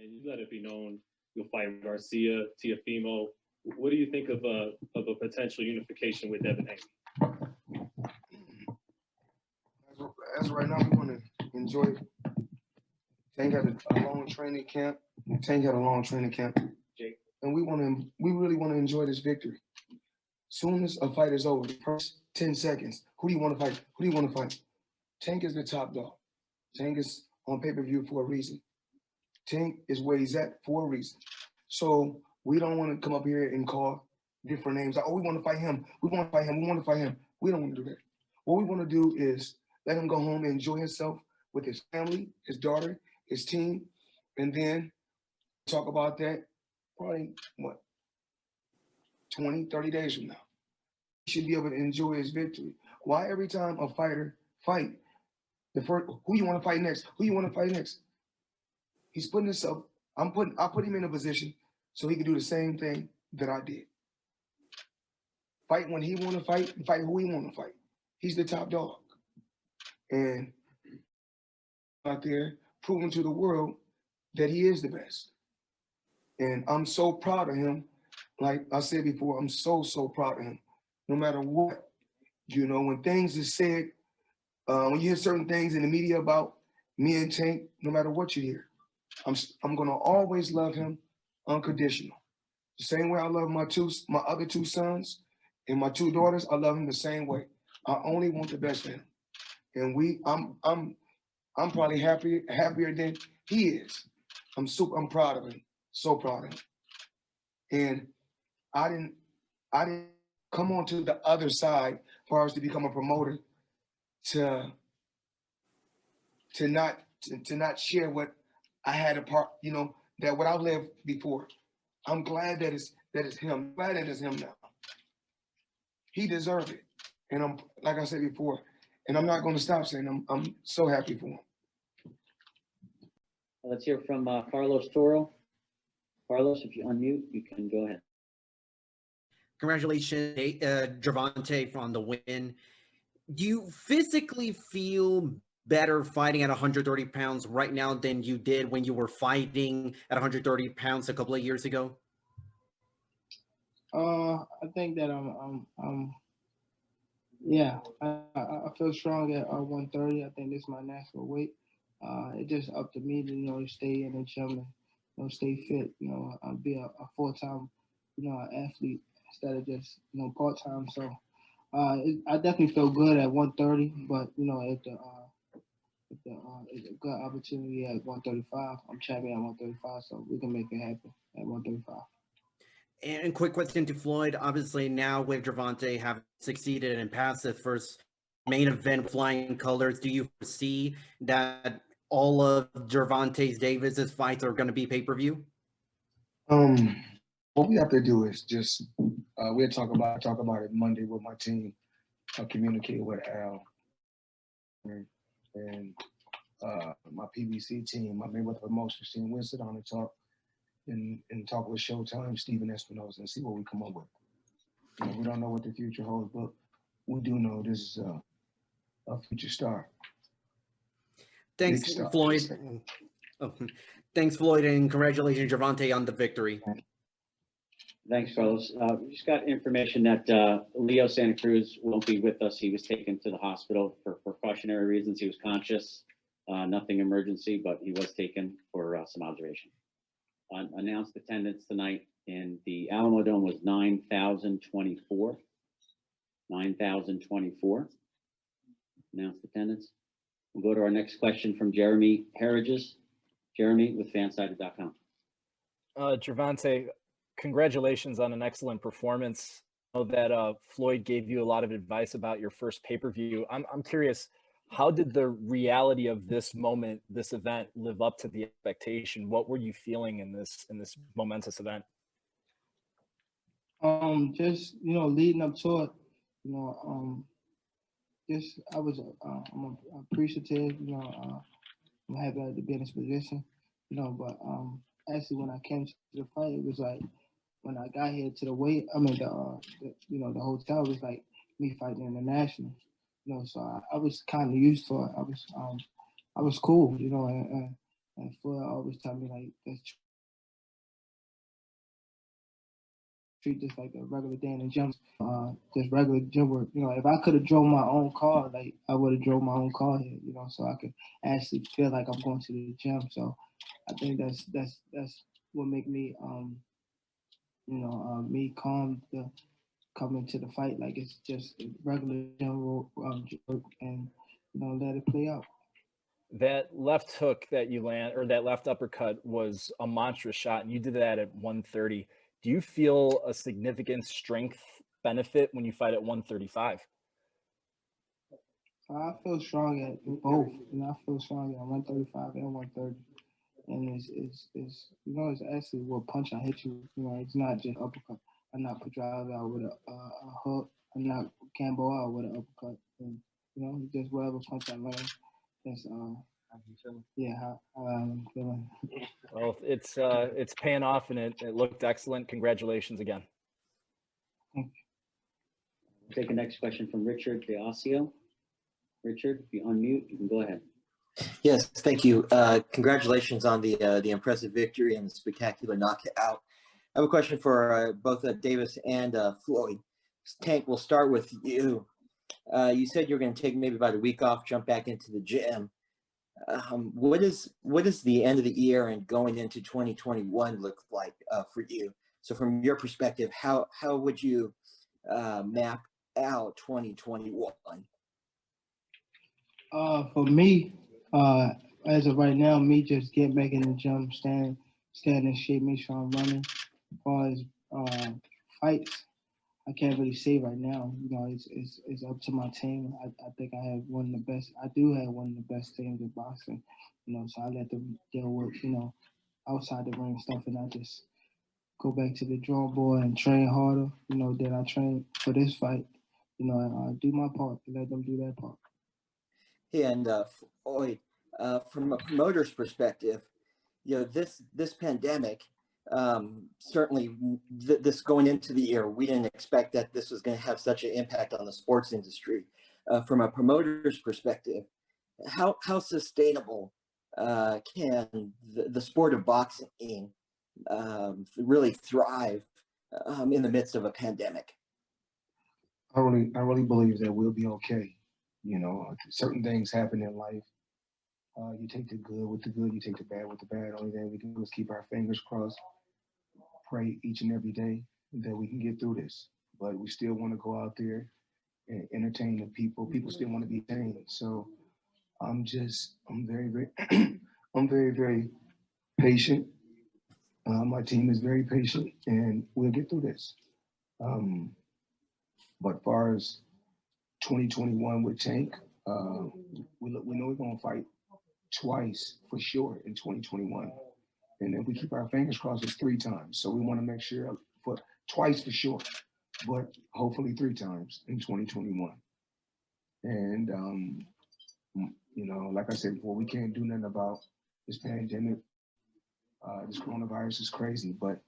and you let it be known you'll fight Garcia, Teofimo. What do you think of a potential unification with Devin Haney? As right now, we want to enjoy it. Tank had a long training camp. And we really want to enjoy this victory. Soon as a fight is over, the first 10 seconds, who do you want to fight? Who do you want to fight? Tank is the top dog. Tank is on pay-per-view for a reason. Tank is where he's at for a reason. So we don't want to come up here and call different names. Like, oh, we want to fight him. We want to fight him. We want to fight him. We don't want to do that. What we want to do is let him go home and enjoy himself with his family, his daughter, his team, and then talk about that probably, 20, 30 days from now. He should be able to enjoy his victory. Why every time a fighter fight, the first, who you want to fight next? Who you want to fight next? He's putting himself, I put him in a position so he can do the same thing that I did. Fight when he want to fight, and fight who he want to fight. He's the top dog. And out there proving to the world that he is the best. And I'm so proud of him. Like I said before, I'm so proud of him. No matter what, when things is said, when you hear certain things in the media about me and Tank, no matter what you hear, I'm gonna always love him unconditional. The same way I love my other two sons and my two daughters, I love him the same way. I only want the best for him. And I'm probably happier than he is. I'm proud of him. So proud of him. And I didn't come on to the other side as far as to become a promoter to not share what I had that what I lived before. I'm glad that it's him. I'm glad that it's him now. He deserved it. And I'm, like I said before, and I'm not going to stop saying I'm so happy for him. Let's hear from Carlos Toro. Carlos, if you unmute, you can go ahead. Congratulations, Gervonta, on the win. Do you physically feel better fighting at 130 pounds right now than you did when you were fighting at 130 pounds a couple of years ago? I think that I feel strong at 130. I think this is my natural weight. It's just up to me to stay in the gym and stay fit. I'll be a full-time athlete instead of just part-time. So I definitely feel good at 130. But it's a good opportunity at 135. I'm champion at 135, so we can make it happen at 135. And quick question to Floyd. Obviously, now with Gervonta having succeeded and passed the first main event flying colors, do you foresee that all of Gervonta Davis's fights are going to be pay-per-view? What we have to do is just we'll talk about it Monday with my team. I'll communicate with Al and my PBC team, my Mayweather promotions team. We'll sit down and talk. And talk with Showtime, Stephen Espinosa, and see what we come up with. We don't know what the future holds, but we do know this is a future star. Thanks, Floyd. Thanks, Floyd, and congratulations, Gervonta, on the victory. Thanks, Carlos. We just got information that Leo Santa Cruz won't be with us. He was taken to the hospital for precautionary reasons. He was conscious, nothing emergency, but he was taken for some observation. Announced attendance tonight in the Alamodome was 9,024. 9,024 announced attendance. We'll go to our next question from Jeremy Herrages. Jeremy with fansided.com. Gervonta, congratulations on an excellent performance. I know that Floyd gave you a lot of advice about your first pay-per-view. I'm curious, how did the reality of this moment, this event, live up to the expectation? What were you feeling in this momentous event? Just leading up to it, I'm appreciative. I'm happy to be in this position. But actually, when I came to the fight, it was like when I got here to the weight. The hotel was like me fighting international. So I was kind of used to it. I was cool, and And Floyd always tell me like, let's treat this like a regular day in the gym, just regular gym work. You know, if I could have drove my own car, like I would have drove my own car here, you know, so I could actually feel like I'm going to the gym. So I think that's what make me, me calm to come into the fight like it's just a regular gym work, and let it play out. That left hook that you land, or that left uppercut, was a monstrous shot, and you did that at 130. Do you feel a significant strength benefit when you fight at 135? I feel strong at both. I feel strong at 135 and 130. And it's actually what punch I hit you. It's not just uppercut. I knock Pedraza out with a hook. I knock Campbell out with an uppercut. And, just whatever punch I land. That's how I'm feeling. Well, it's paying off, and it looked excellent. Congratulations again. Take the next question from Richard Garcia. Richard, if you unmute, you can go ahead. Yes, thank you. Congratulations on the impressive victory and the spectacular knockout. I have a question for both Davis and Floyd. Tank, we'll start with you. You said you're going to take maybe about a week off, jump back into the gym. What is the end of the year and going into 2021 look like for you? So from your perspective, how would you map out 2021? For me, as of right now, me just get back in the gym, stand in shape, make sure I'm running. As far as fights, I can't really say right now. It's up to my team. I think I have one of the best. I do have one of the best teams in boxing. So I let them deal with outside the ring stuff, and I just go back to the drawing board and train harder. Then I train for this fight. I do my part and let them do their part. And Floyd, from a promoter's perspective, this pandemic, certainly this going into the year, we didn't expect that this was going to have such an impact on the sports industry. From a promoter's perspective, how sustainable can the sport of boxing really thrive in the midst of a pandemic? I really believe that we'll be okay. Certain things happen in life. You take the good with the good, you take the bad with the bad. Only thing we can do is keep our fingers crossed, pray each and every day that we can get through this. But we still want to go out there and entertain the people. People still want to be entertained. So I'm very, very, I'm very, very patient. My team is very patient, and we'll get through this. But as far as 2021 with Tank, we know we're going to fight twice for sure in 2021. And if we keep our fingers crossed, it's 3 times. So we want to make sure for twice for sure, but hopefully 3 times in 2021. And, like I said before, we can't do nothing about this pandemic. This coronavirus is crazy, but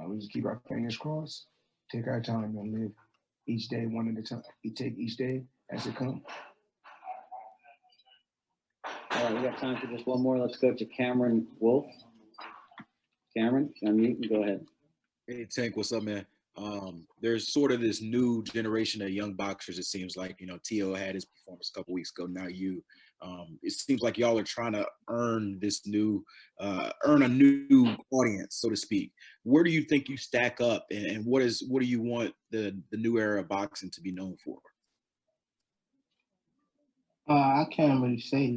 we just keep our fingers crossed, take our time and live each day one at a time. We take each day as it comes. All right, we got time for just one more. Let's go to Cameron Wolf. Cameron, unmute and go ahead. Hey Tank, what's up, man? There's sort of this new generation of young boxers. It seems like T.O. had his performance a couple weeks ago. Now you, it seems like y'all are trying to earn this new, earn a new audience, so to speak. Where do you think you stack up, and what do you want the new era of boxing to be known for? I can't really say.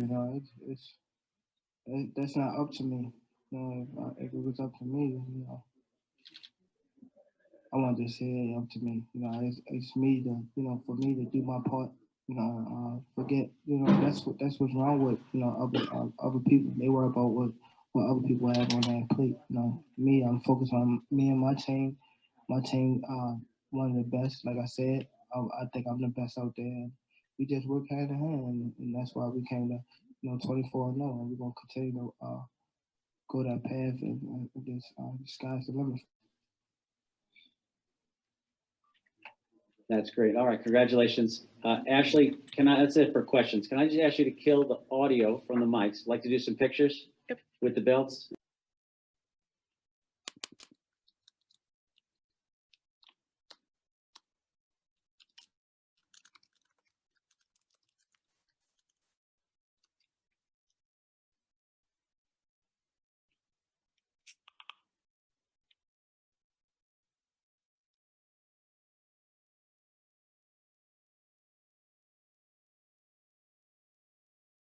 That's not up to me. If it was up to me, I want to say it up to me. It's me to, for me to do my part. Forget, that's what's wrong with, other people. They worry about what other people have on their plate. Me, I'm focused on me and my team. My team, one of the best. Like I said, I think I'm the best out there. And we just work hand in hand, and that's why we came to, 24-0, and we're gonna continue to go that path, and the sky's the limit. That's great. All right, congratulations. Ashley, that's it for questions. Can I just ask you to kill the audio from the mics? I'd like to do some pictures. with the belts?